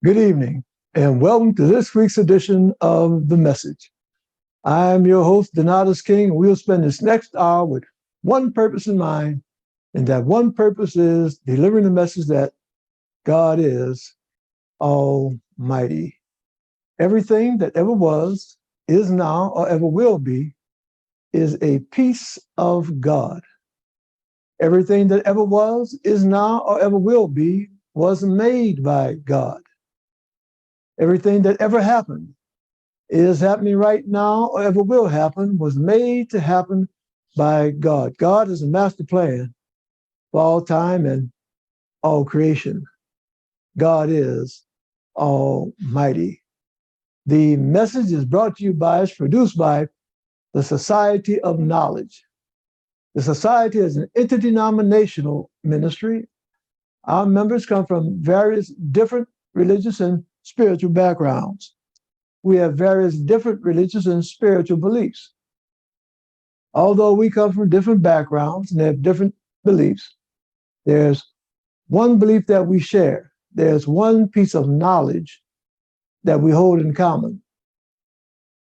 Good evening, and welcome to this week's edition of The Message. I'm your host, Donatus King, and we'll spend this next hour with one purpose in mind, and that one purpose is delivering the message that God is Almighty. Everything that ever was, is now, or ever will be, is a piece of God. Everything that ever was, is now, or ever will be, was made by God. Everything that ever happened, is happening right now, or ever will happen, was made to happen by God. God is a master plan for all time and all creation. God is Almighty. The message is brought to you by, is produced by the Society of Knowledge. The Society is an interdenominational ministry. Our members come from various different religious and spiritual backgrounds. We have various different religious and spiritual beliefs. Although we come from different backgrounds and have different beliefs, there's one belief that we share. There's one piece of knowledge that we hold in common.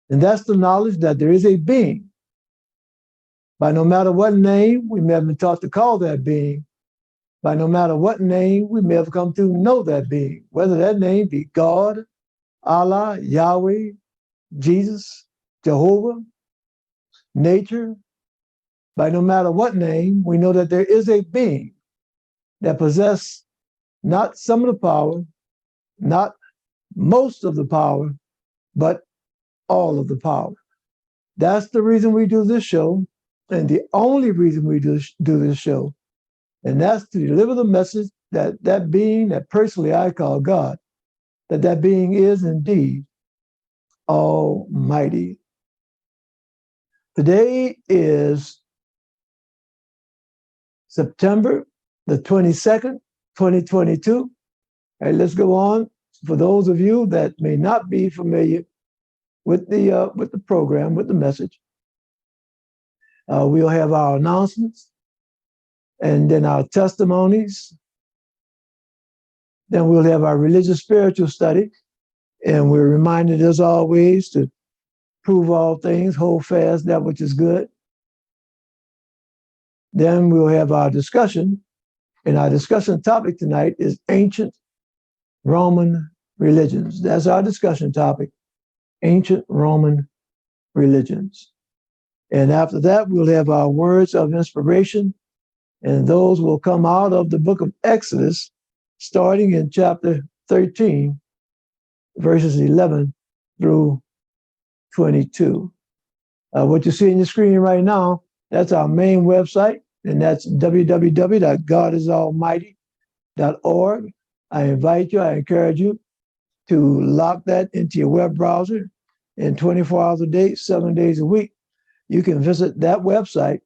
And that's the knowledge that there is a being. By no matter what name we may have been taught to call that being, by no matter what name we may have come to know that being, whether that name be God, Allah, Yahweh, Jesus, Jehovah, nature, by no matter what name, we know that there is a being that possesses not some of the power, not most of the power, but all of the power. That's the reason we do this show, and the only reason we do this show, and that's to deliver the message that that being that personally I call God, that being is indeed Almighty. Today is September the 22nd, 2022. All right, let's go on. For those of you that may not be familiar with the program, with the message, we'll have our announcements and then our testimonies. Then we'll have our religious spiritual study. And we're reminded, as always, to prove all things, hold fast that which is good. Then we'll have our discussion. And our discussion topic tonight is ancient Roman religions. That's our discussion topic, ancient Roman religions. And after that, we'll have our words of inspiration. And those will come out of the book of Exodus, starting in chapter 13, verses 11 through 22. What you see on your screen right now, that's our main website, and that's www.godisalmighty.org. I invite you, I encourage you to lock that into your web browser, and 24 hours a day, 7 days a week, you can visit that website,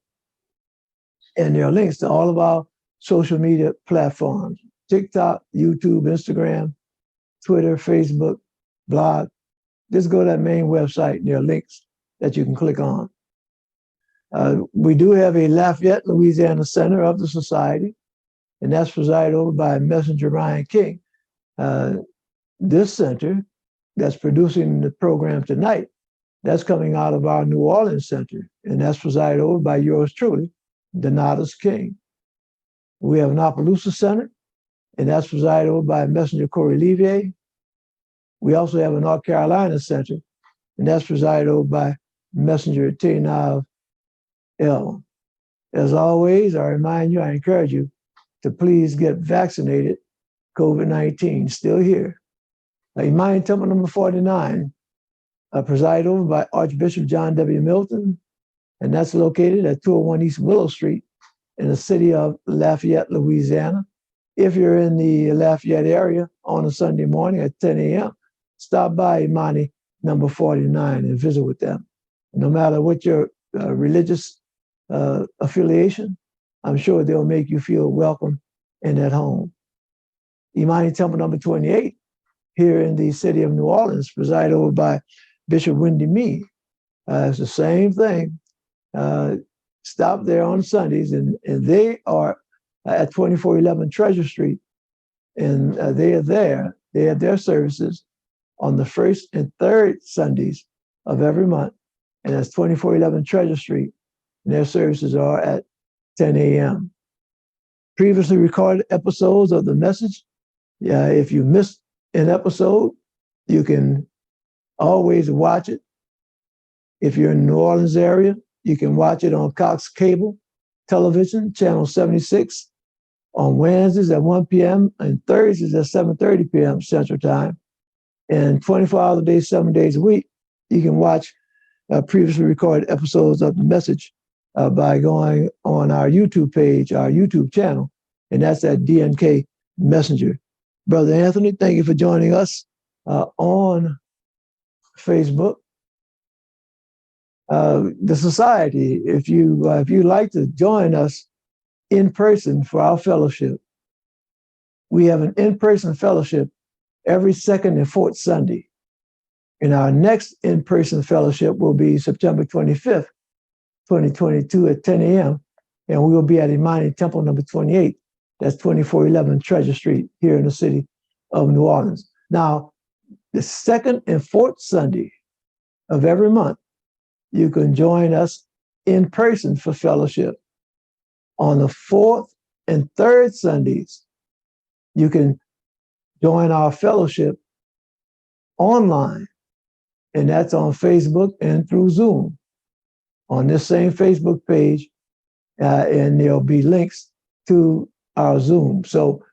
and there are links to all of our social media platforms: TikTok, YouTube, Instagram, Twitter, Facebook, blog. Just go to that main website, and there are links that you can click on. We do have a Lafayette, Louisiana Center of the Society, and that's presided over by Messenger Ryan King. This center that's producing the program tonight, that's coming out of our New Orleans Center, and that's presided over by yours truly, Donatus King. We have an Opelousas Center, and that's presided over by Messenger Corey Levier. We also have a North Carolina Center, and that's presided over by Messenger Tainav L. As always, I remind you, I encourage you to please get vaccinated. COVID-19 still here. Imani Temple number 49, presided over by Archbishop John W. Milton, and that's located at 201 East Willow Street in the city of Lafayette, Louisiana. If you're in the Lafayette area on a Sunday morning at 10 a.m., stop by Imani number 49 and visit with them. No matter what your religious affiliation, I'm sure they'll make you feel welcome and at home. Imani Temple number 28, here in the city of New Orleans, presided over by Bishop Wendy Mee. It's the same thing. Stop there on Sundays, and they are at 2411 Treasure Street, and they are there They have their services on the first and third Sundays of every month, and that's 2411 Treasure Street. And their services are at 10 a.m. Previously recorded episodes of the message. If you missed an episode, you can always watch it. If you're in the New Orleans area, you can watch it on Cox Cable Television, Channel 76, on Wednesdays at 1 p.m. and Thursdays at 7:30 p.m. Central Time. And 24 hours a day, 7 days a week, you can watch previously recorded episodes of the message by going on our YouTube page, our YouTube channel, and that's at DNK Messenger. Brother Anthony, thank you for joining us on Facebook. The society, if you'd like to join us in person for our fellowship, we have an in-person fellowship every second and fourth Sunday. And our next in-person fellowship will be September 25th, 2022 at 10 a.m. And we will be at Imani Temple number 28. That's 2411 Treasure Street here in the city of New Orleans. Now, the second and fourth Sunday of every month, you can join us in person for fellowship. On the fourth and third Sundays, you can join our fellowship online, and that's on Facebook and through Zoom on this same Facebook page, and there'll be links to our Zoom. So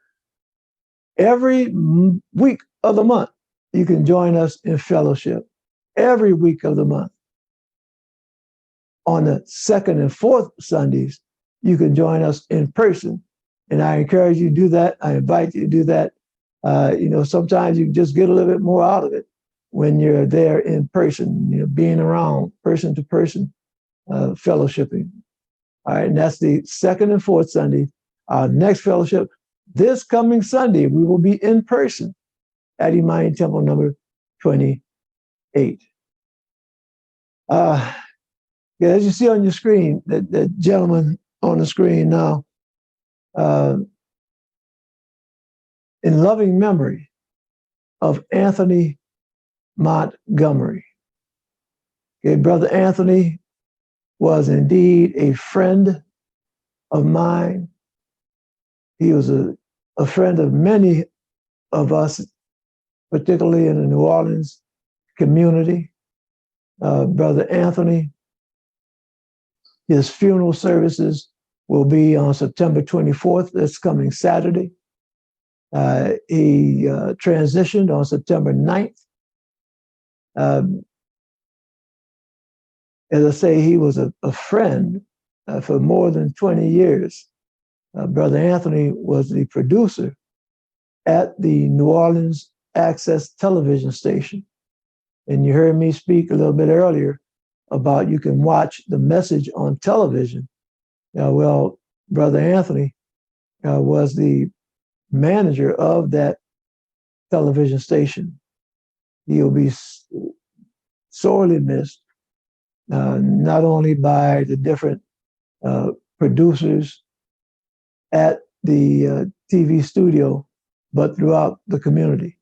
every week of the month, you can join us in fellowship. Every week of the month. On the second and fourth Sundays, you can join us in person. And I encourage you to do that. I invite you to do that. Sometimes you just get a little bit more out of it when you're there in person, being around person to person, fellowshipping. All right, and that's the second and fourth Sunday. Our next fellowship, this coming Sunday, we will be in person at Imani Temple number 28. As you see on your screen, that gentleman on the screen now, in loving memory of Anthony Montgomery. Okay, Brother Anthony was indeed a friend of mine. He was a friend of many of us, particularly in the New Orleans community. Brother Anthony, his funeral services will be on September 24th, this coming Saturday. He transitioned on September 9th. As I say, he was a friend for more than 20 years. Brother Anthony was the producer at the New Orleans Access television station. And you heard me speak a little bit earlier about you can watch the message on television. Well, Brother Anthony was the manager of that television station. He'll be sorely missed, not only by the different producers at the TV studio, but throughout the community.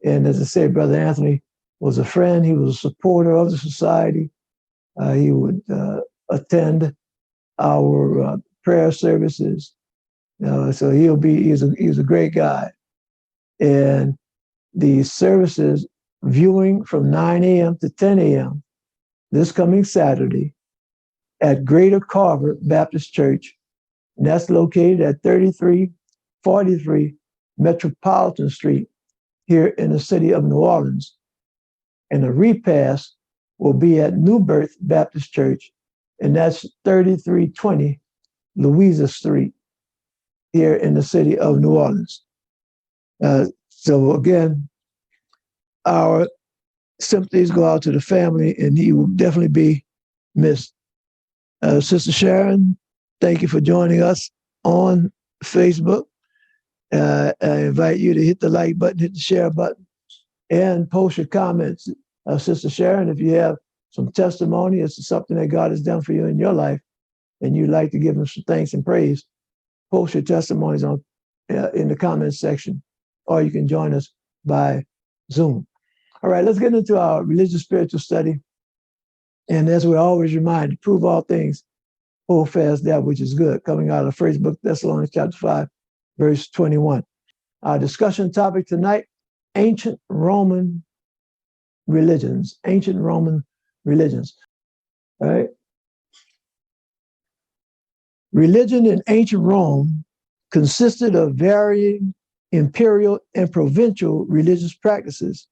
And as I said, Brother Anthony was a friend. He was a supporter of the society. He would attend our prayer services. So he's a great guy. And the services viewing from 9 a.m. to 10 a.m. this coming Saturday at Greater Carver Baptist Church. And that's located at 3343 Metropolitan Street here in the city of New Orleans. And the repast will be at New Birth Baptist Church, and that's 3320 Louisa Street here in the city of New Orleans. So again, our sympathies go out to the family, and he will definitely be missed. Sister Sharon, thank you for joining us on Facebook. I invite you to hit the like button, hit the share button, and post your comments. Sister Sharon, if you have some testimony as to something that God has done for you in your life, and you'd like to give him some thanks and praise, post your testimonies in the comments section, or you can join us by Zoom. All right, let's get into our religious spiritual study. And as we always remind, prove all things, hold fast that which is good, coming out of the first book, Thessalonians chapter 5, verse 21. Our discussion topic tonight, ancient Roman religions. Ancient Roman religions. All right. Religion in ancient Rome consisted of varying imperial and provincial religious practices,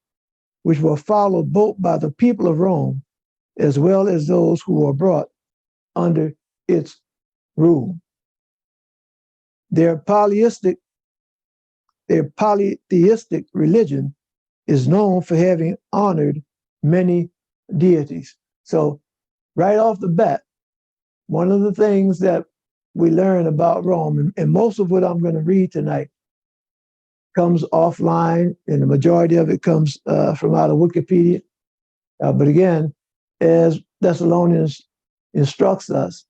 which were followed both by the people of Rome as well as those who were brought under its rule. Their polytheistic religion is known for having honored many deities. So right off the bat, one of the things that we learn about Rome, and most of what I'm going to read tonight comes offline, and the majority of it comes from out of Wikipedia. But again, as Thessalonians instructs us,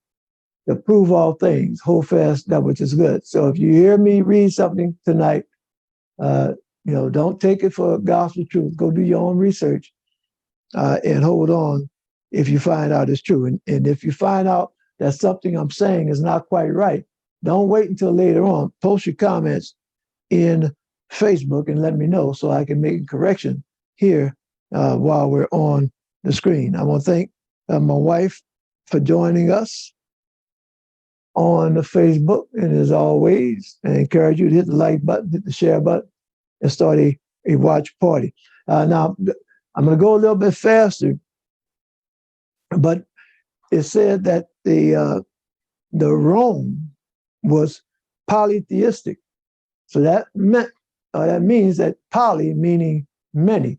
to prove all things, hold fast that which is good. So if you hear me read something tonight, don't take it for gospel truth. Go do your own research and hold on if you find out it's true. And if you find out that something I'm saying is not quite right, don't wait until later on. Post your comments in Facebook and let me know so I can make a correction here while we're on the screen. I want to thank my wife for joining us on the Facebook. And as always, I encourage you to hit the like button, hit the share button, and start a watch party. Now, I'm going to go a little bit faster, but it said that the Rome was polytheistic. So that means that poly meaning many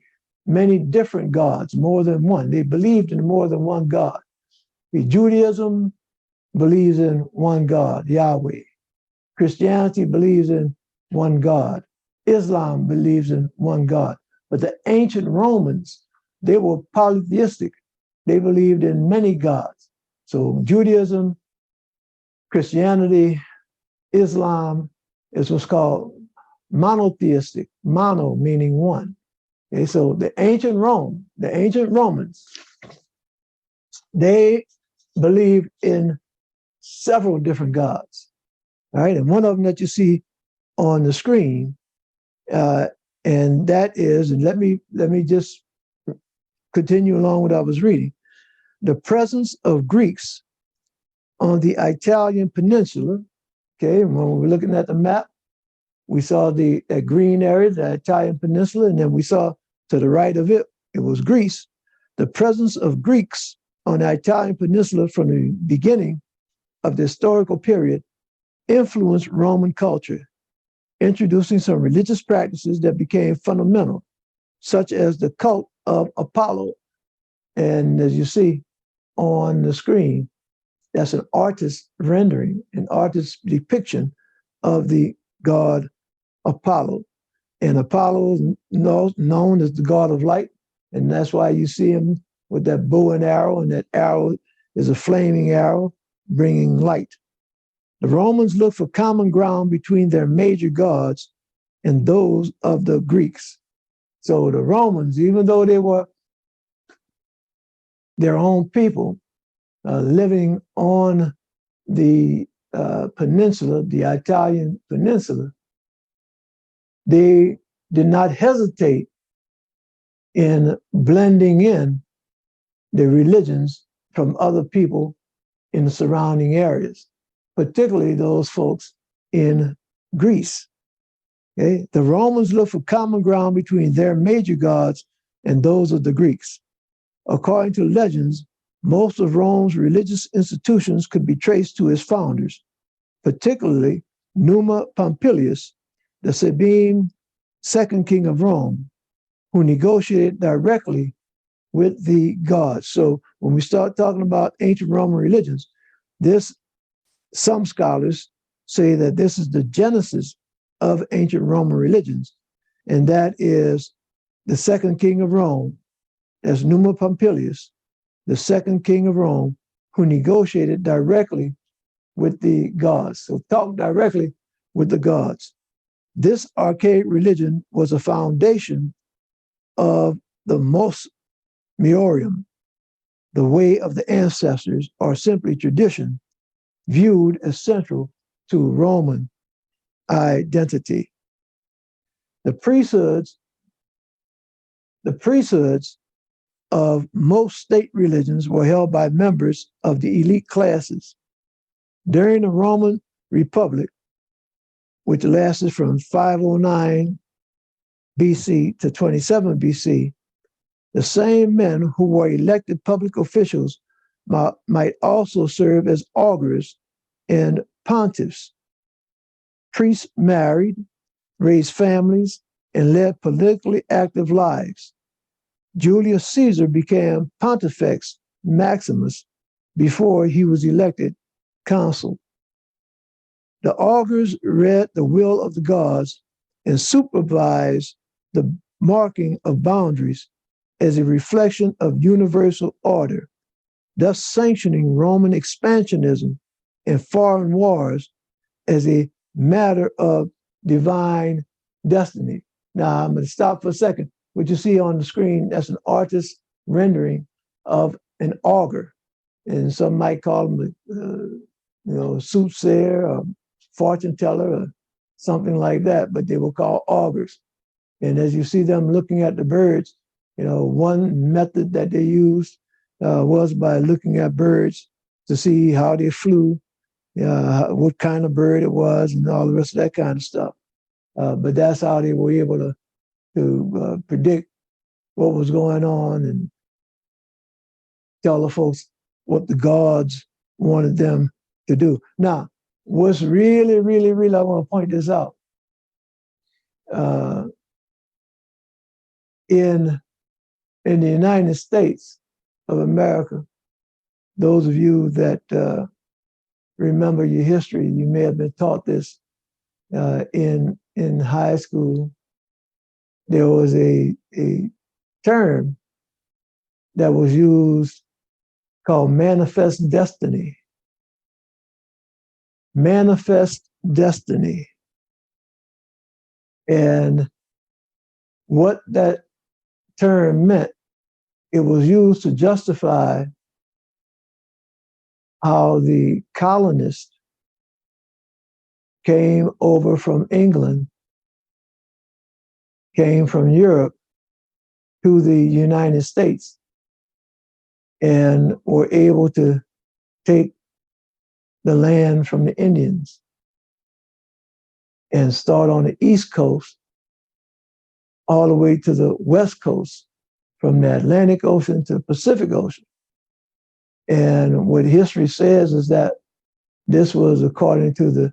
different gods, more than one. They believed in more than one God. The Judaism believes in one God, Yahweh. Christianity believes in one God. Islam believes in one God. But the ancient Romans, they were polytheistic. They believed in many gods. So Judaism, Christianity, Islam is what's called monotheistic. Mono meaning one. Okay, so the ancient Romans, they believed in several different gods. All right, and one of them that you see on the screen, and that is, and let me just continue along what I was reading. The presence of Greeks on the Italian peninsula. Okay, when we were looking at the map, we saw that green area, the Italian peninsula, and then we saw to the right of it, it was Greece. The presence of Greeks on the Italian peninsula from the beginning of the historical period influenced Roman culture, introducing some religious practices that became fundamental, such as the cult of Apollo. And as you see on the screen, that's an artist's rendering, an artist's depiction of the god Apollo. And Apollo is known as the god of light, and that's why you see him with that bow and arrow, and that arrow is a flaming arrow bringing light. The Romans looked for common ground between their major gods and those of the Greeks. So the Romans, even though they were their own people living on the peninsula, the Italian peninsula, they did not hesitate in blending in the religions from other people in the surrounding areas, particularly those folks in Greece. Okay? The Romans looked for common ground between their major gods and those of the Greeks. According to legends, most of Rome's religious institutions could be traced to its founders, particularly Numa Pompilius, the Sabine second king of Rome, who negotiated directly with the gods. So when we start talking about ancient Roman religions, some scholars say that this is the genesis of ancient Roman religions, and that is the second king of Rome, as Numa Pompilius, the second king of Rome, who negotiated directly with the gods. So talk directly with the gods. This archaic religion was a foundation of the mos Maiorum, the way of the ancestors, or simply tradition, viewed as central to Roman identity. The priesthoods, the priesthoods of most state religions were held by members of the elite classes. During the Roman Republic, which lasted from 509 BC to 27 BC, the same men who were elected public officials might also serve as augurs and pontiffs. Priests married, raised families, and led politically active lives. Julius Caesar became Pontifex Maximus before he was elected consul. The augurs read the will of the gods and supervised the marking of boundaries as a reflection of universal order, thus sanctioning Roman expansionism and foreign wars as a matter of divine destiny. Now, I'm going to stop for a second. What you see on the screen, that's an artist's rendering of an augur. And some might call him soothsayer or fortune teller or something like that, but they were called augurs. And as you see them looking at the birds, one method that they used was by looking at birds to see how they flew, what kind of bird it was, and all the rest of that kind of stuff. But that's how they were able to predict what was going on and tell the folks what the gods wanted them to do. Now, what's really, really, really, I want to point this out. In the United States of America, those of you that remember your history, you may have been taught this in high school. There was a term that was used called manifest destiny. Manifest destiny. And what that term meant, it was used to justify how the colonists came over from England, came from Europe to the United States, and were able to take the land from the Indians and start on the East Coast all the way to the West Coast, from the Atlantic Ocean to the Pacific Ocean. And what history says is that this was according to the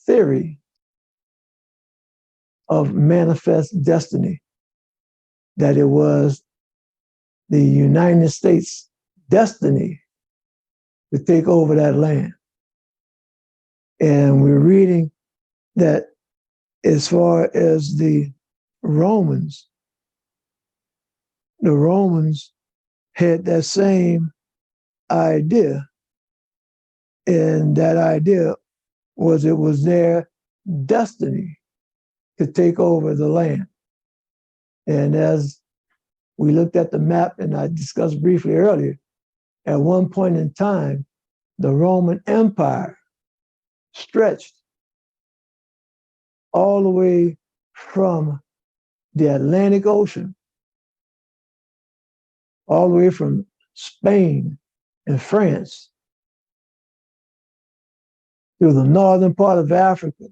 theory of manifest destiny, that it was the United States' destiny to take over that land. And we're reading that as far as the Romans had that same idea. And that idea was it was their destiny to take over the land. And as we looked at the map, and I discussed briefly earlier, at one point in time, the Roman Empire stretched all the way from the Atlantic Ocean, all the way from Spain and France through the northern part of Africa,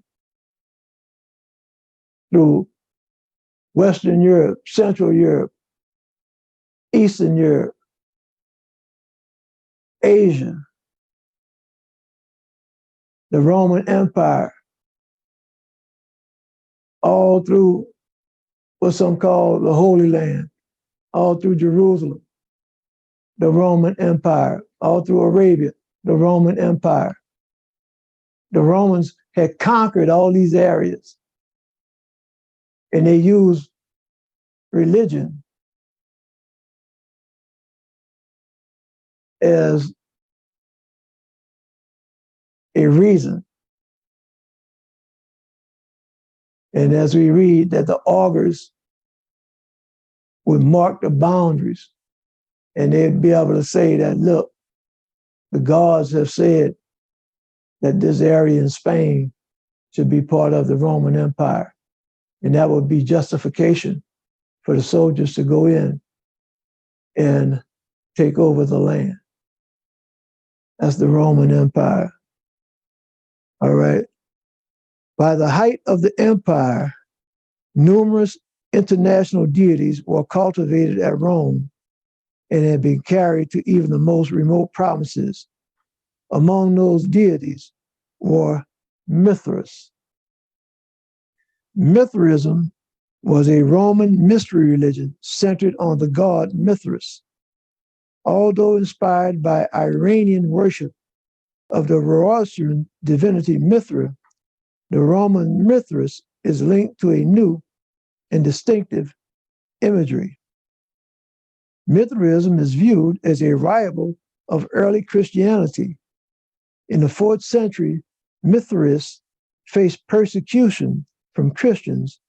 through Western Europe, Central Europe, Eastern Europe, Asia, the Roman Empire, all through what some call the Holy Land, all through Jerusalem, the Roman Empire, all through Arabia, the Roman Empire. The Romans had conquered all these areas, and they used religion as a reason And as we read that the augurs would mark the boundaries, and they'd be able to say that, look, the gods have said that this area in Spain should be part of the Roman Empire. And that would be justification for the soldiers to go in and take over the land. That's the Roman Empire. All right. By the height of the empire, numerous international deities were cultivated at Rome and had been carried to even the most remote provinces. Among those deities were Mithras. Mithraism was a Roman mystery religion centered on the god Mithras. Although inspired by Iranian worship of the Zoroastrian divinity Mithra, the Roman Mithras is linked to a new and distinctive imagery. Mithraism is viewed as a rival of early Christianity. In the 4th century, Mithraists faced persecution from Christians,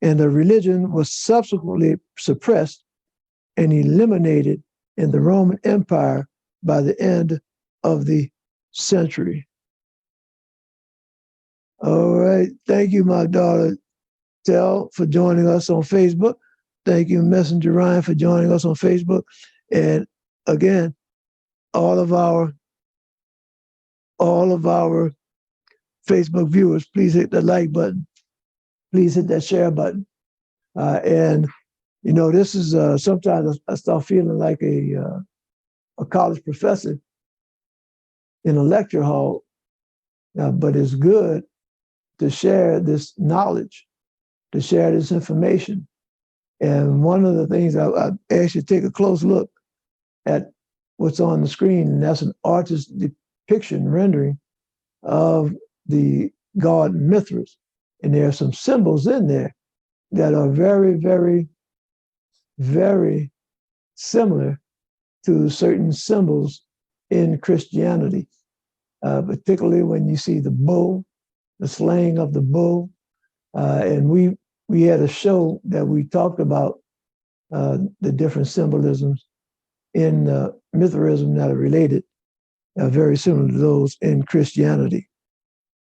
and the religion was subsequently suppressed and eliminated in the Roman Empire by the end of the century. All right. Thank you, my daughter Tell, for joining us on Facebook. Thank you, Messenger Ryan, for joining us on Facebook. And again, all of our Facebook viewers, please hit the like button. Please hit that share button. And you know, this is sometimes I start feeling like a college professor in a lecture hall, but it's good to share this knowledge, to share this information. And one of the things I ask you to take a close look at what's on the screen, and that's an artist's depiction, rendering of the god Mithras. And there are some symbols in there that are very, very, very similar to certain symbols in Christianity, particularly when you see the bull, the slaying of the bull. And we had a show that we talked about the different symbolisms in Mithraism that are related, very similar to those in Christianity.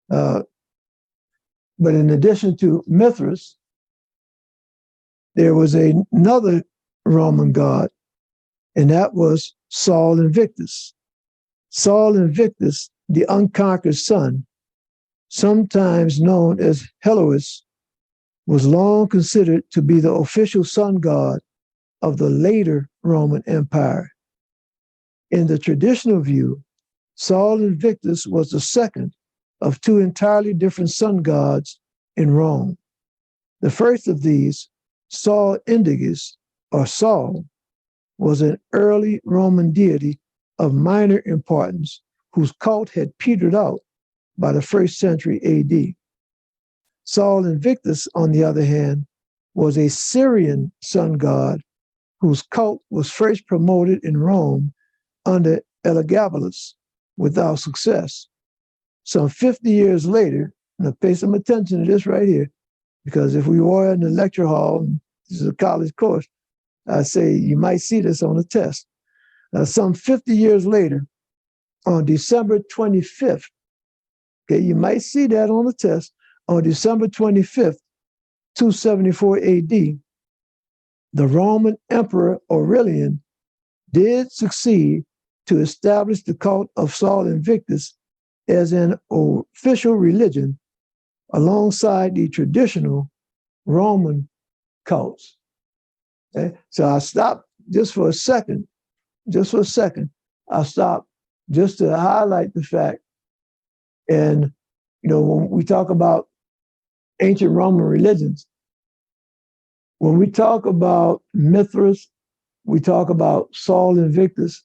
But in addition to Mithras, there was another Roman god, and that was Sol Invictus. Sol Invictus, the unconquered sun, sometimes known as Helois, was long considered to be the official sun god of the later Roman Empire. In the traditional view, Sol Invictus was the second of two entirely different sun gods in Rome. The first of these, Sol Indigus, or Sol, was an early Roman deity of minor importance whose cult had petered out by the 1st century AD. Sol Invictus, on the other hand, was a Syrian sun god whose cult was first promoted in Rome under Elagabalus without success. Some 50 years later, now pay some attention to this right here, because if we were in the lecture hall, this is a college course, I say you might see this on a test. Some 50 years later, on December 25th, okay, you might see that on the test, on December 25th, 274 AD, the Roman Emperor Aurelian did succeed to establish the cult of Sol Invictus as an official religion alongside the traditional Roman cults. Okay? So I stopped just for a second. I stopped just to highlight the fact. And, you know, when we talk about ancient Roman religions, when we talk about Mithras, we talk about Sol Invictus,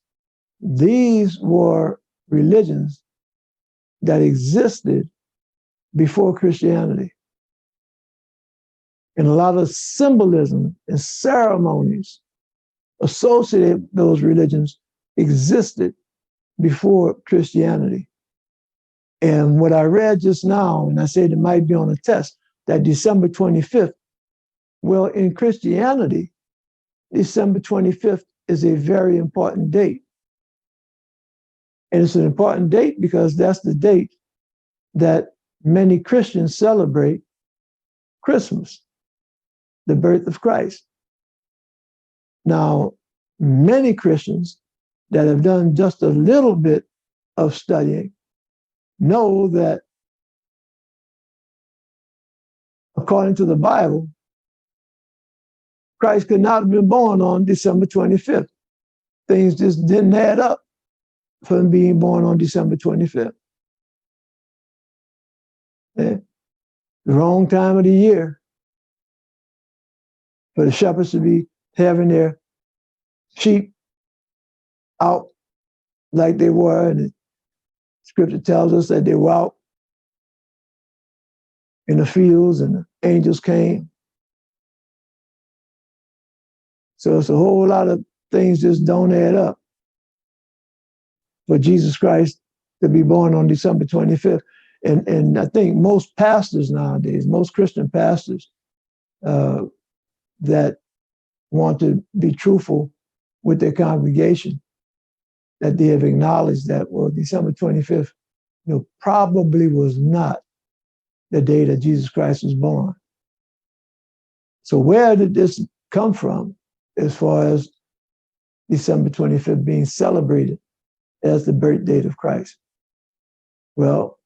these were religions that existed before Christianity. And a lot of symbolism and ceremonies associated with those religions existed before Christianity. And what I read just now, and I said it might be on a test, that December 25th, well, in Christianity, December 25th is a very important date. And it's an important date because that's the date that many Christians celebrate Christmas, the birth of Christ. Now, many Christians that have done just a little bit of studying know that according to the Bible, Christ could not have been born on December 25th. Things just didn't add up for him being born on December 25th. Yeah. The wrong time of the year for the shepherds to be having their sheep out like they were. And the scripture tells us that they were out in the fields and the angels came. So it's a whole lot of things just don't add up for Jesus Christ to be born on December 25th. And I think most pastors nowadays, most Christian pastors that want to be truthful with their congregation, that they have acknowledged that, well, December 25th, probably was not the day that Jesus Christ was born. So where did this come from as far as December 25th being celebrated as the birth date of Christ? Well,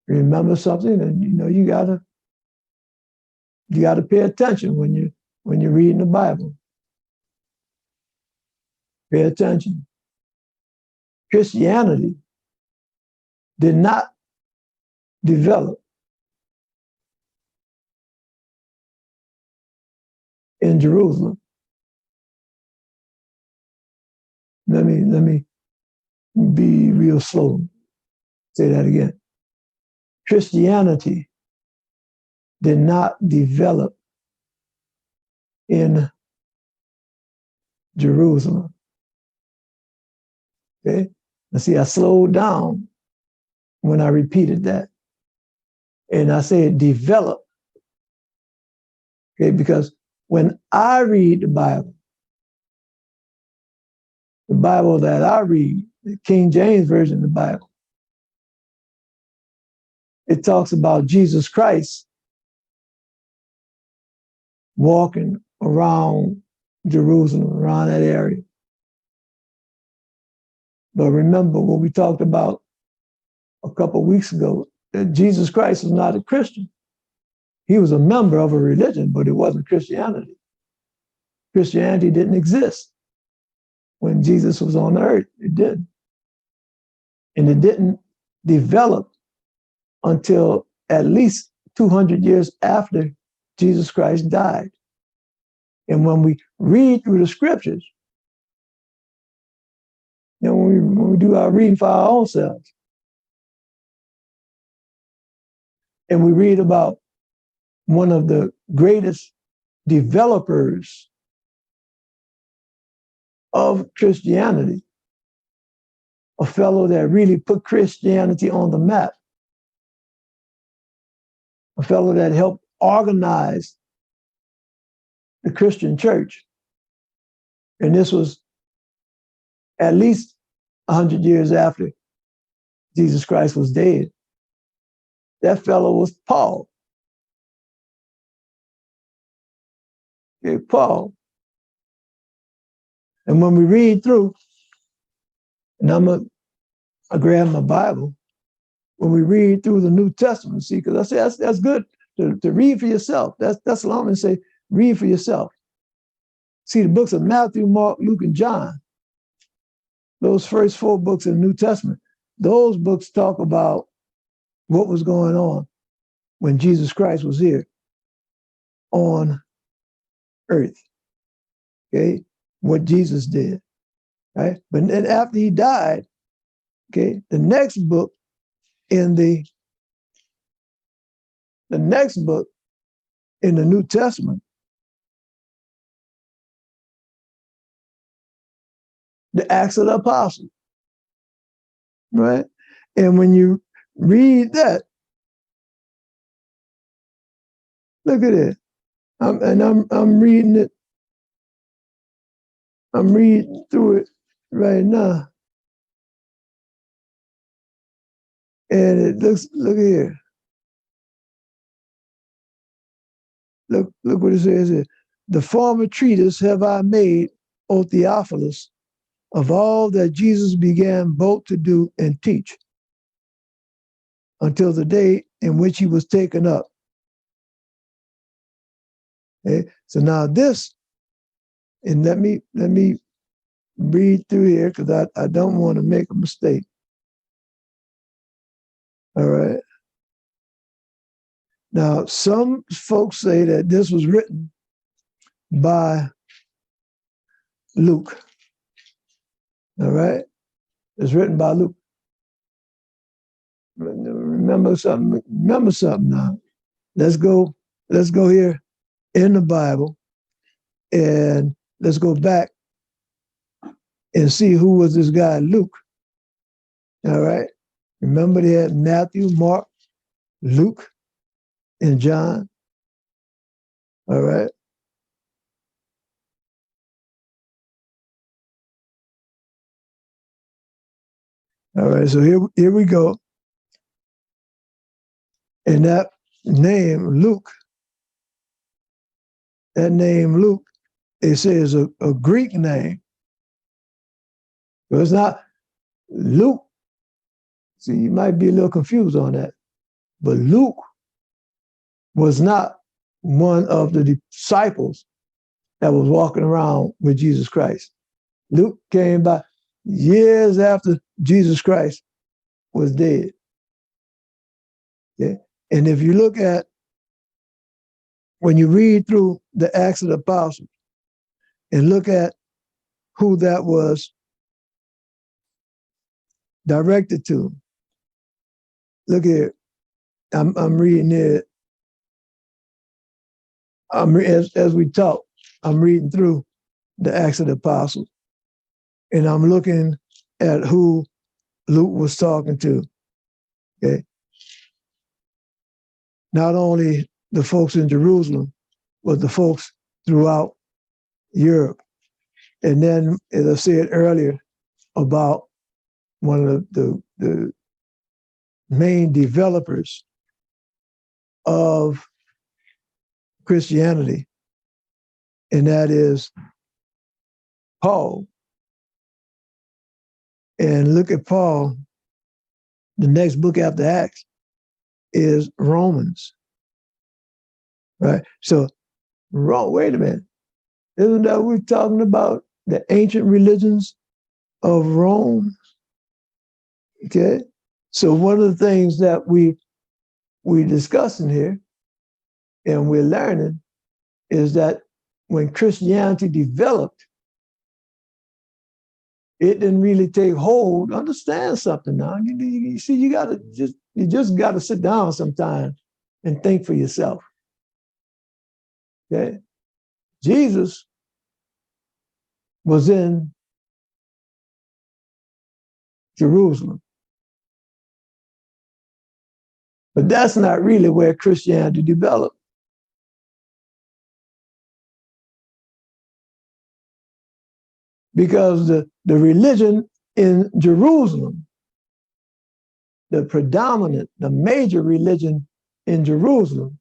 remember something, and you gotta pay attention when you're reading the Bible. Pay attention. Christianity did not develop in Jerusalem. Let me be real slow. Say that again. Christianity did not develop in Jerusalem. Okay? Now see, I slowed down when I repeated that. And I said develop. Okay, because when I read the Bible that I read, the King James Version of the Bible, it talks about Jesus Christ walking around Jerusalem, around that area. But remember what we talked about a couple of weeks ago, that Jesus Christ was not a Christian. He was a member of a religion, but it wasn't Christianity. Christianity didn't exist when Jesus was on the earth. It didn't. And it didn't develop until at least 200 years after Jesus Christ died. And when we read through the scriptures, when we do our reading for our own selves, and we read about one of the greatest developers of Christianity, a fellow that really put Christianity on the map, a fellow that helped organize the Christian church. And this was at least 100 years after Jesus Christ was dead. That fellow was Paul. Okay, Paul. And when we read through, and I grab my Bible, when we read through the New Testament, see, because I say that's good to read for yourself. That's what I'm going to say, read for yourself. See, the books of Matthew, Mark, Luke, and John, those first 4 books in the New Testament, those books talk about what was going on when Jesus Christ was here on earth. Okay, what Jesus did, right? But then after he died, okay, the next book in the New Testament, the Acts of the Apostles, right? And when you read that, Look at it. I'm reading it. I'm reading through it right now. And it looks, look here. Look what it says here. The former treatise have I made, O Theophilus, of all that Jesus began both to do and teach until the day in which he was taken up. Okay? So now this, and let me read through here because I don't want to make a mistake. All right. Now, some folks say that this was written by Luke. All right. It's written by Luke. Remember something now. Let's go here in the Bible and let's go back and see who was this guy, Luke. All right. Remember they had Matthew, Mark, Luke, and John. All right. All right. So here we go. And that name, Luke, it says a Greek name. But it's not Luke. See, you might be a little confused on that. But Luke was not one of the disciples that was walking around with Jesus Christ. Luke came by years after Jesus Christ was dead. Okay? And if you look at, when you read through the Acts of the Apostles and look at who that was directed to, look here, I'm reading it. As we talk, I'm reading through the Acts of the Apostles, and I'm looking at who Luke was talking to. Okay, not only the folks in Jerusalem, but the folks throughout Europe. And then, as I said earlier, about one of the main developers of Christianity, and that is Paul. And look at Paul. The next book after Acts is Romans, right? So, wait a minute. Isn't that we're talking about the ancient religions of Rome? Okay. So one of the things that we're discussing here and we're learning is that when Christianity developed, it didn't really take hold. Understand something now. You see, you just got to sit down sometime and think for yourself. Okay. Jesus was in Jerusalem. But that's not really where Christianity developed. Because the religion in Jerusalem, the major religion in Jerusalem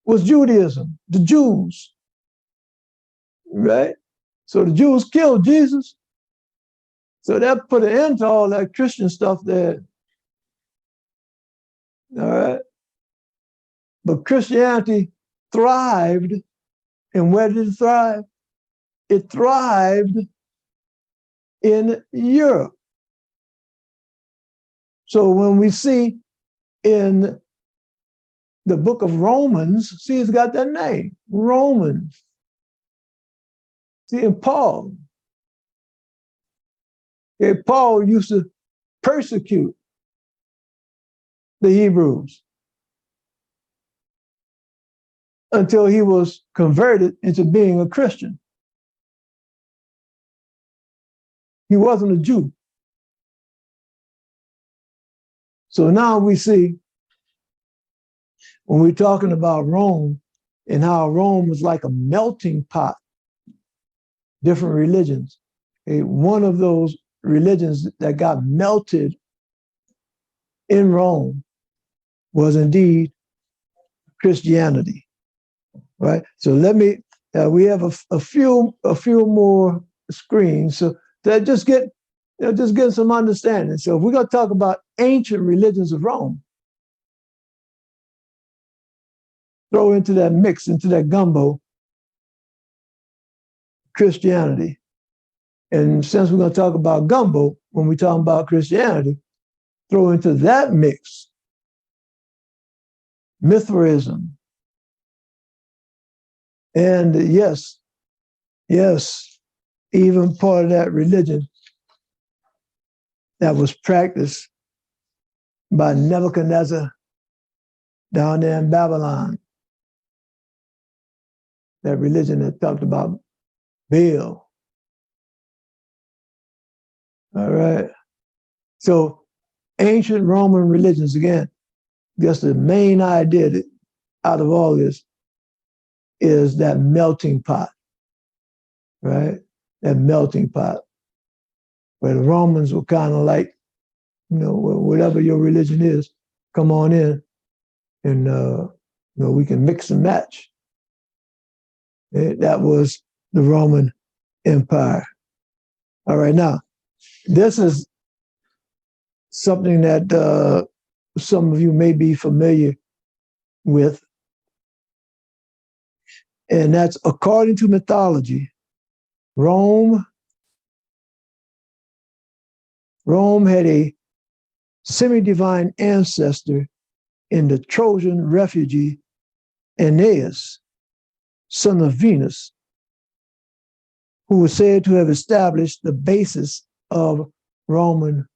was Judaism, the Jews, right? So the Jews killed Jesus. So that put an end to all that Christian stuff there. All right. But Christianity thrived. And where did it thrive? It thrived in Europe. So when we see in the book of Romans, see, it's got that name, Romans. See, in Paul, Paul used to persecute the Hebrews until he was converted into being a Christian. He wasn't a Jew. So now we see when we're talking about Rome and how Rome was like a melting pot, different religions. One of those religions that got melted in Rome was indeed Christianity, right? So we have a few more screens, so that just get some understanding. So if we're going to talk about ancient religions of Rome, throw into that mix, into that gumbo, Christianity. And since we're going to talk about gumbo, when we talk about Christianity, throw into that mix Mithraism. And yes, even part of that religion that was practiced by Nebuchadnezzar down there in Babylon. That religion that talked about Baal. All right. So ancient Roman religions, again, just the main idea that out of all this is that melting pot, right? That melting pot, where the Romans were kind of like, whatever your religion is, come on in, and we can mix and match. That was the Roman Empire. All right, now this is something that some of you may be familiar with, and that's according to mythology, Rome had a semi-divine ancestor in the Trojan refugee Aeneas, son of Venus, who was said to have established the basis of Roman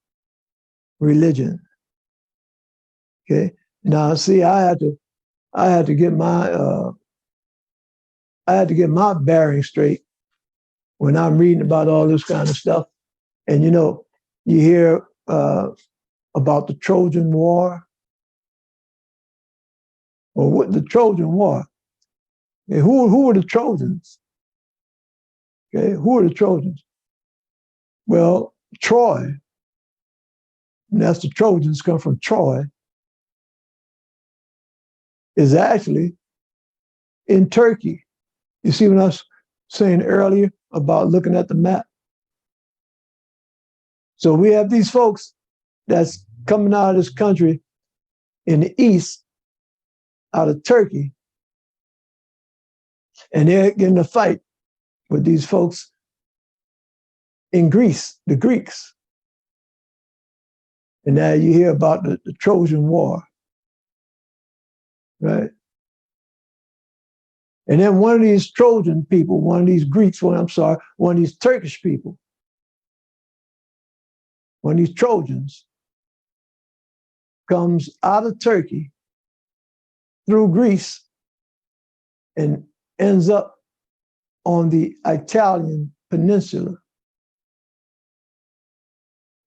religion. Okay. Now, see, I had to get my bearings straight when I'm reading about all this kind of stuff. And you hear about the Trojan War, or what the Trojan War. And who were the Trojans? Okay, who are the Trojans? Well, Troy, and that's the Trojans come from Troy, is actually in Turkey. You see what I was saying earlier about looking at the map? So we have these folks that's coming out of this country in the east, out of Turkey, and they're getting a fight with these folks in Greece, the Greeks. And now you hear about the Trojan War, right? And then one of these Trojan people, one of these Turkish people, one of these Trojans comes out of Turkey through Greece and ends up on the Italian peninsula.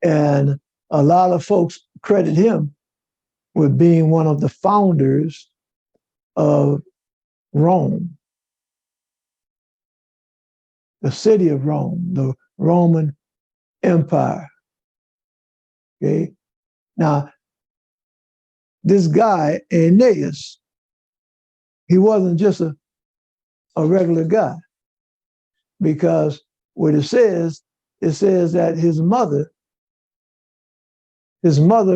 And a lot of folks credit him with being one of the founders of Rome, the city of Rome, the Roman Empire. Okay. Now, this guy, Aeneas, he wasn't just a regular guy, because what it says that his mother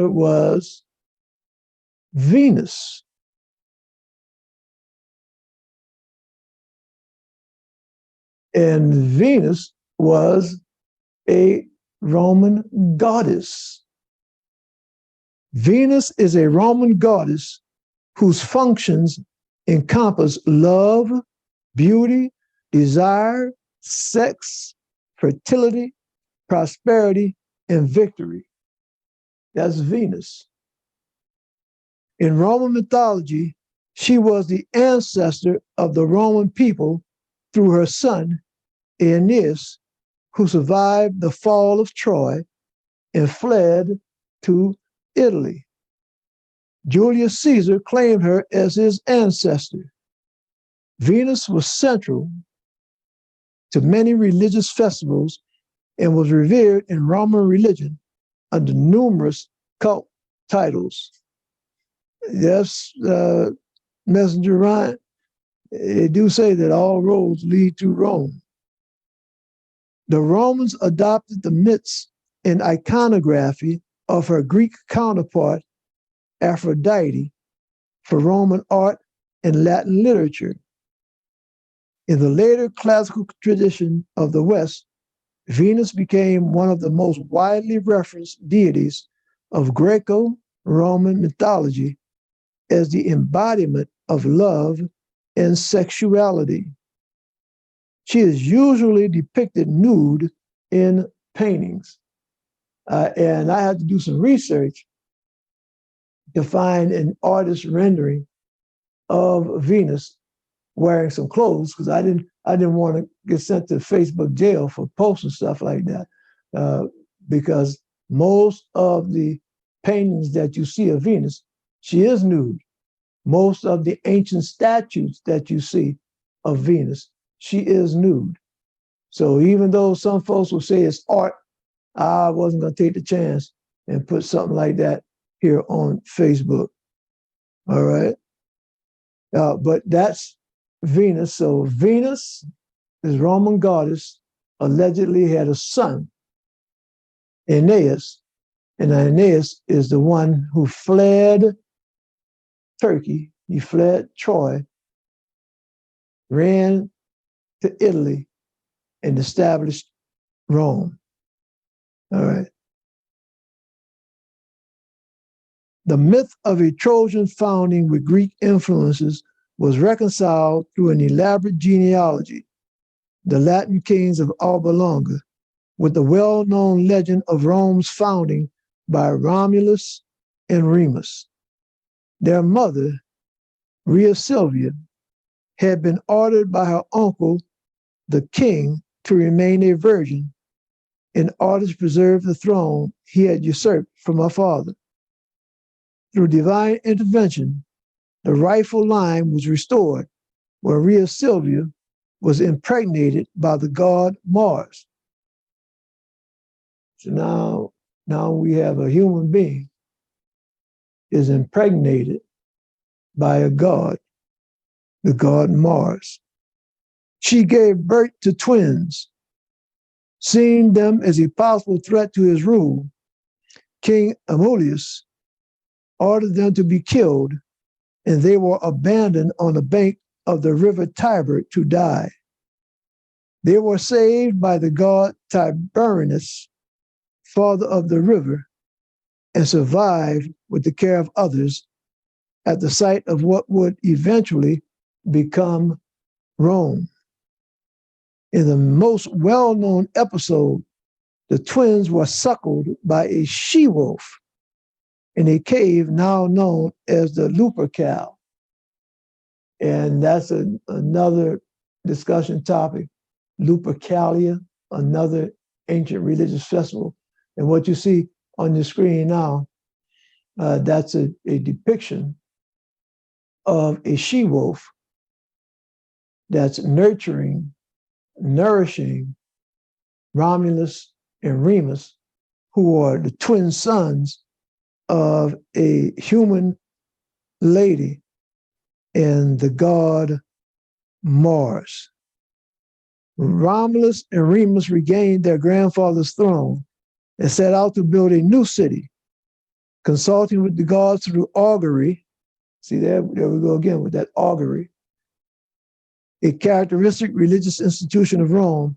was Venus. And Venus was a Roman goddess. Venus is a Roman goddess whose functions encompass love, beauty, desire, sex, fertility, prosperity, and victory. That's Venus. In Roman mythology, she was the ancestor of the Roman people through her son, Aeneas, who survived the fall of Troy and fled to Italy. Julius Caesar claimed her as his ancestor. Venus was central to many religious festivals and was revered in Roman religion under numerous cult titles. Yes, Messenger Ryan, they do say that all roads lead to Rome. The Romans adopted the myths and iconography of her Greek counterpart, Aphrodite, for Roman art and Latin literature. In the later classical tradition of the West, Venus became one of the most widely referenced deities of Greco-Roman mythology as the embodiment of love and sexuality. She is usually depicted nude in paintings. And I had to do some research to find an artist rendering of Venus wearing some clothes, because I didn't want to get sent to Facebook jail for posting stuff like that, because most of the paintings that you see of Venus, she is nude. Most of the ancient statues that you see of Venus, she is nude. So even though some folks will say it's art, I wasn't going to take the chance and put something like that here on Facebook. All right. But that's Venus. So Venus, this Roman goddess, allegedly had a son, Aeneas. And Aeneas is the one who fled Turkey. He fled Troy, ran to Italy, and established Rome. All right. The myth of a Trojan founding with Greek influences was reconciled through an elaborate genealogy, the Latin kings of Alba Longa, with the well-known legend of Rome's founding by Romulus and Remus. Their mother, Rhea Silvia, had been ordered by her uncle, the king, to remain a virgin in order to preserve the throne he had usurped from her father. Through divine intervention, the rightful line was restored, where Rhea Silvia was impregnated by the god Mars. So now we have a human being is impregnated by a god, the god Mars. She gave birth to twins. Seeing them as a possible threat to his rule, King Amulius ordered them to be killed, and they were abandoned on the bank of the river Tiber to die. They were saved by the god Tiberinus, father of the river, and survived with the care of others at the site of what would eventually become Rome. In the most well-known episode, the twins were suckled by a she-wolf in a cave now known as the Lupercal. And that's another discussion topic, Lupercalia, another ancient religious festival. And what you see on your screen now, that's a depiction of a she-wolf that's nourishing Romulus and Remus, who are the twin sons of a human lady and the god Mars. Romulus and Remus regained their grandfather's throne and set out to build a new city, consulting with the gods through augury. See, there we go again with that augury, a characteristic religious institution of Rome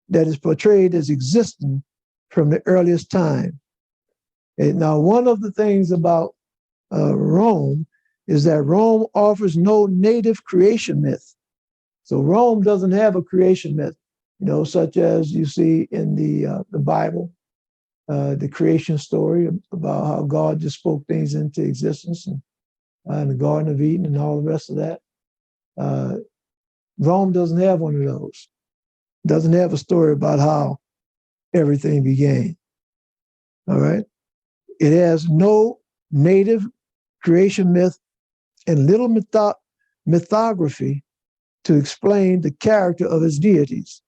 that is portrayed as existing from the earliest time. And now, one of the things about Rome is that Rome offers no native creation myth. So Rome doesn't have a creation myth, such as you see in the Bible, the creation story about how God just spoke things into existence, and in the Garden of Eden and all the rest of that. Rome doesn't have one of those. Doesn't have a story about how everything began. All right. It has no native creation myth, and little mythography to explain the character of its deities,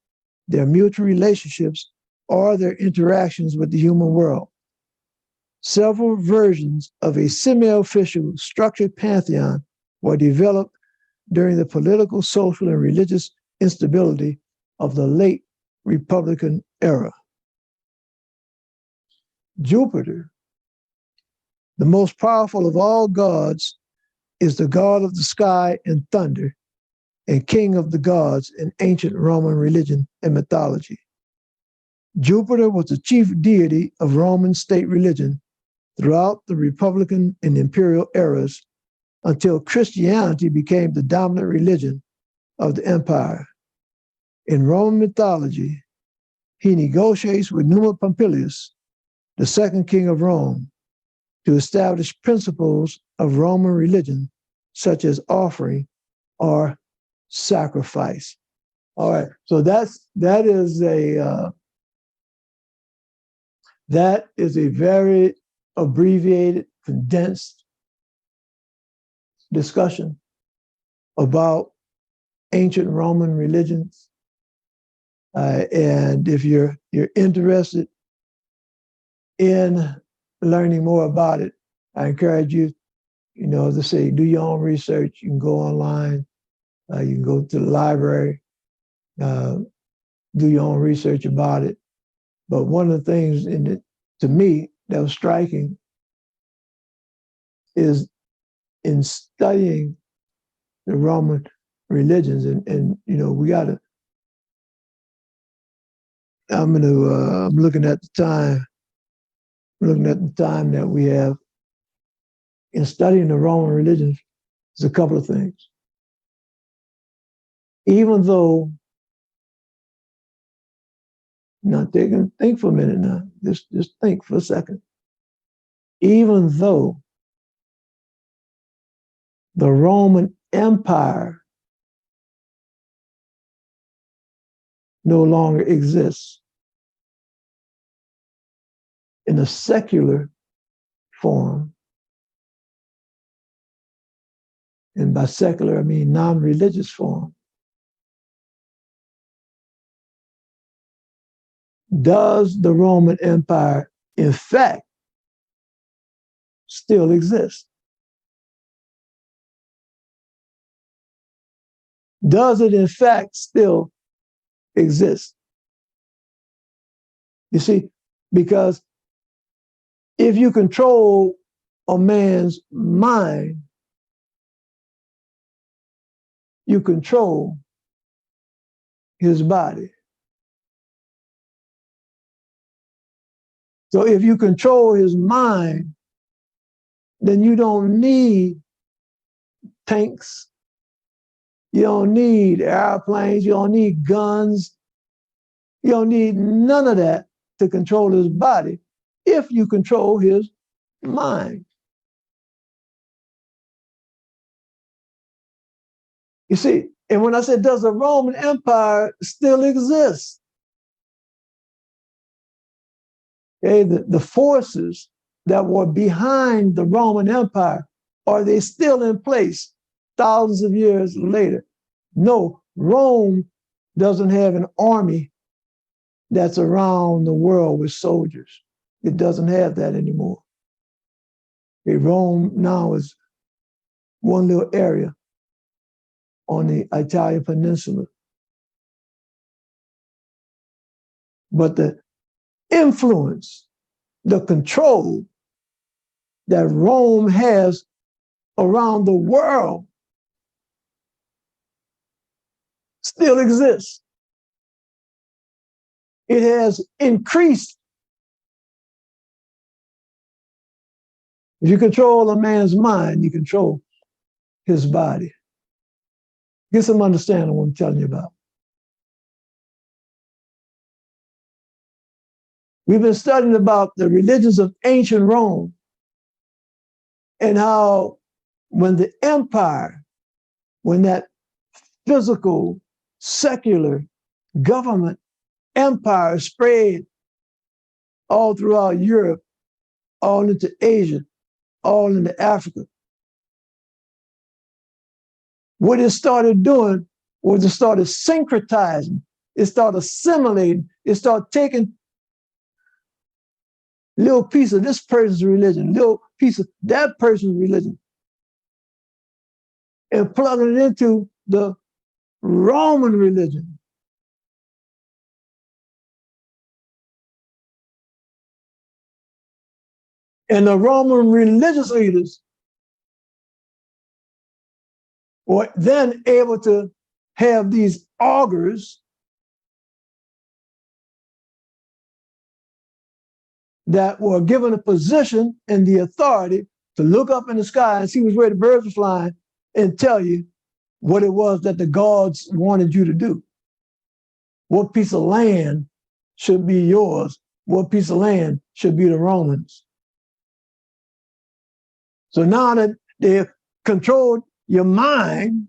their mutual relationships, or their interactions with the human world. Several versions of a semi-official structured pantheon were developed during the political, social, and religious instability of the late Republican era. Jupiter, the most powerful of all gods, is the god of the sky and thunder, and king of the gods in ancient Roman religion and mythology. Jupiter was the chief deity of Roman state religion throughout the Republican and imperial eras until Christianity became the dominant religion of the empire. In Roman mythology, he negotiates with Numa Pompilius, the second king of Rome, to establish principles of Roman religion, such as offering or sacrifice. All right, so that is a very abbreviated, condensed discussion about ancient Roman religions. And if you're interested in learning more about it, I encourage you, as I say, do your own research. You can go online, you can go to the library, do your own research about it. But one of the things to me that was striking is in studying the Roman religions, and we got to. I'm looking at the time. Looking at the time that we have in studying the Roman religions, there's a couple of things. Even though, now think for a minute now, just think for a second. Even though the Roman Empire no longer exists in a secular form, and by secular I mean non-religious form, does the Roman Empire in fact still exist? Does it in fact still exist? You see, because if you control a man's mind, you control his body. So if you control his mind, then you don't need tanks, you don't need airplanes, you don't need guns, you don't need none of that to control his body if you control his mind. You see, and when I said, does the Roman Empire still exist? Okay, the forces that were behind the Roman Empire, are they still in place thousands of years later? No, Rome doesn't have an army that's around the world with soldiers. It doesn't have that anymore. Okay, Rome now is one little area on the Italian peninsula. But the influence, the control that Rome has around the world still exists. It has increased. If you control a man's mind, you control his body. Get some understanding of what I'm telling you about. We've been studying about the religions of ancient Rome and how when the empire, when that physical, secular government empire spread all throughout Europe, all into Asia, all into Africa, what it started doing was it started syncretizing. It started assimilating. It started taking little piece of this person's religion, little piece of that person's religion, and plugging it into the Roman religion. And the Roman religious leaders were then able to have these augurs that were given a position and the authority to look up in the sky and see which way the birds were flying and tell you what it was that the gods wanted you to do. What piece of land should be yours? What piece of land should be the Romans? So now that they've controlled your mind,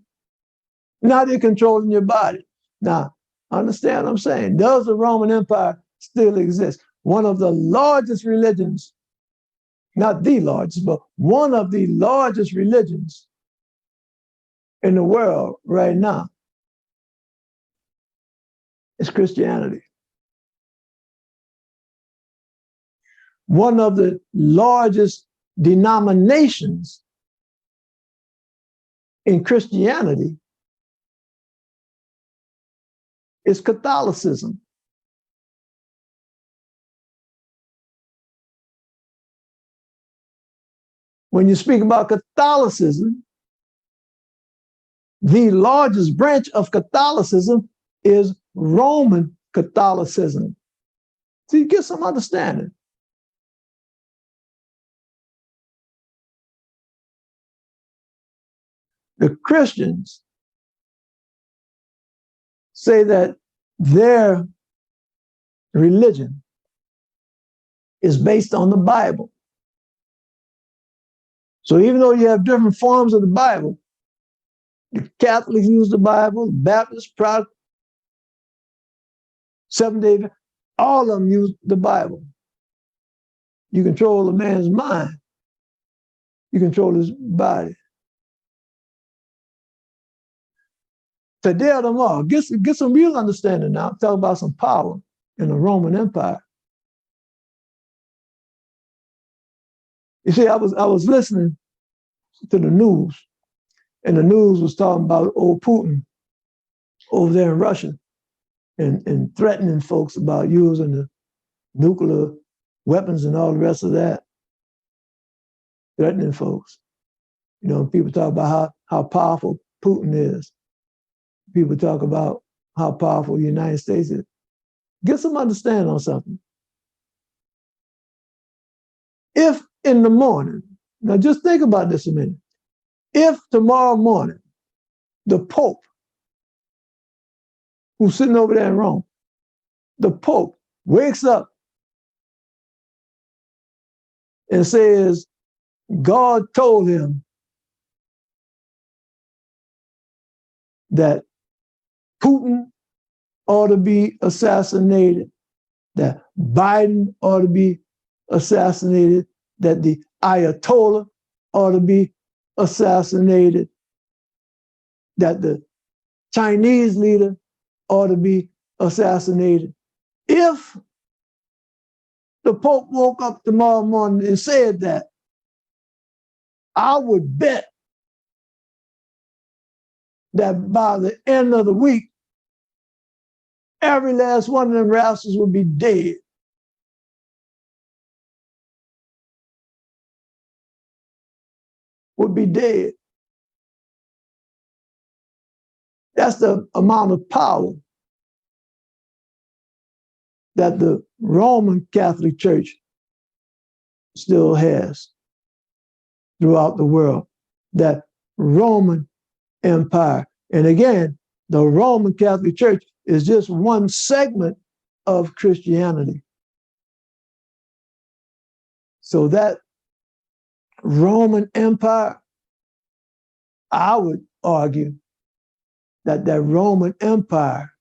now they're controlling your body. Now, understand what I'm saying? Does the Roman Empire still exist? One of the largest religions, not the largest, but one of the largest religions in the world right now is Christianity. One of the largest denominations in Christianity is Catholicism. When you speak about Catholicism, the largest branch of Catholicism is Roman Catholicism. So you get some understanding. The Christians say that their religion is based on the Bible. So even though you have different forms of the Bible, the Catholics use the Bible, the Baptists, Protestants, Seventh-day, all of them use the Bible. You control a man's mind. You control his body. Today or tomorrow, get some real understanding now. Talk about some power in the Roman Empire. You see, I was listening to the news, and the news was talking about old Putin over there in Russia and threatening folks about using the nuclear weapons and all the rest of that. Threatening folks. You know, people talk about how powerful Putin is. People talk about how powerful the United States is. Get some understanding on something. If in the morning, now just think about this a minute. If tomorrow morning, the Pope, who's sitting over there in Rome, the Pope wakes up and says, God told him that Putin ought to be assassinated, that Biden ought to be assassinated, that the Ayatollah ought to be assassinated, that the Chinese leader ought to be assassinated. If the Pope woke up tomorrow morning and said that, I would bet that by the end of the week, every last one of them rascals would be dead. Would be dead. That's the amount of power that the Roman Catholic Church still has throughout the world. That Roman Empire. And again, the Roman Catholic Church is just one segment of Christianity. So that Roman Empire, I would argue that that Roman Empire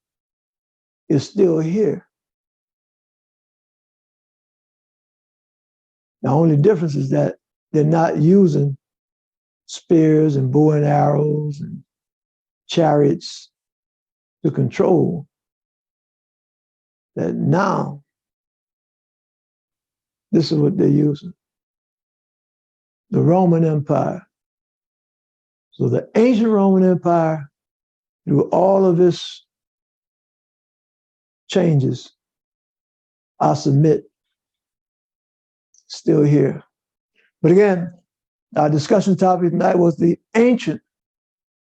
is still here. The only difference is that they're not using spears and bow and arrows and chariots to control, that now this is what they're using. The Roman Empire. So the ancient Roman Empire, through all of its changes, I submit, still here. But again, our discussion topic tonight was the ancient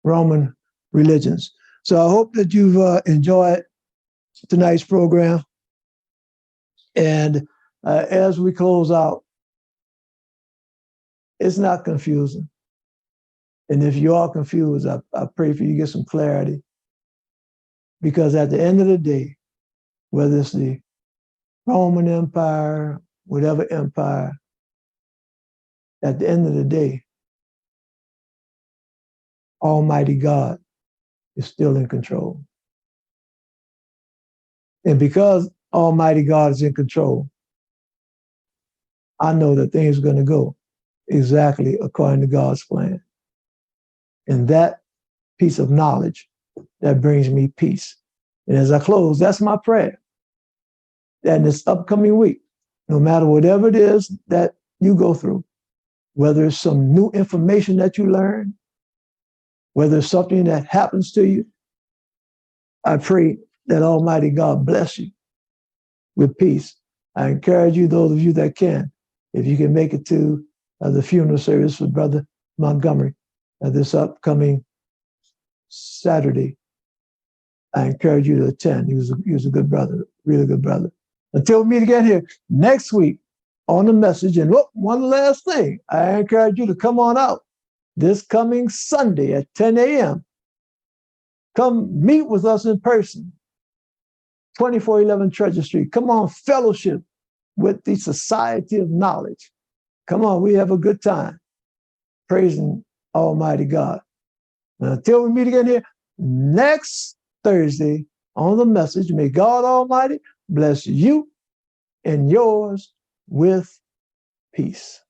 Roman religions. So I hope that you've enjoyed tonight's program. And as we close out, it's not confusing. And if you are confused, I pray for you to get some clarity. Because at the end of the day, whether it's the Roman Empire, whatever empire, at the end of the day, Almighty God is still in control. And because Almighty God is in control, I know that things are going to go exactly according to God's plan. And that piece of knowledge, that brings me peace. And as I close, that's my prayer. That in this upcoming week, no matter whatever it is that you go through, whether it's some new information that you learn, whether it's something that happens to you, I pray that Almighty God bless you with peace. I encourage you, those of you that can, if you can make it to the funeral service for Brother Montgomery this upcoming Saturday, I encourage you to attend. He was a good brother, really good brother. Until we meet again here next week on The Message. And look, one last thing, I encourage you to come on out this coming Sunday at 10 a.m. Come meet with us in person, 2411 Treasure Street. Come on, fellowship with the Society of Knowledge. Come on, we have a good time praising Almighty God. And until we meet again here next Thursday on The Message, may God Almighty bless you and yours with peace.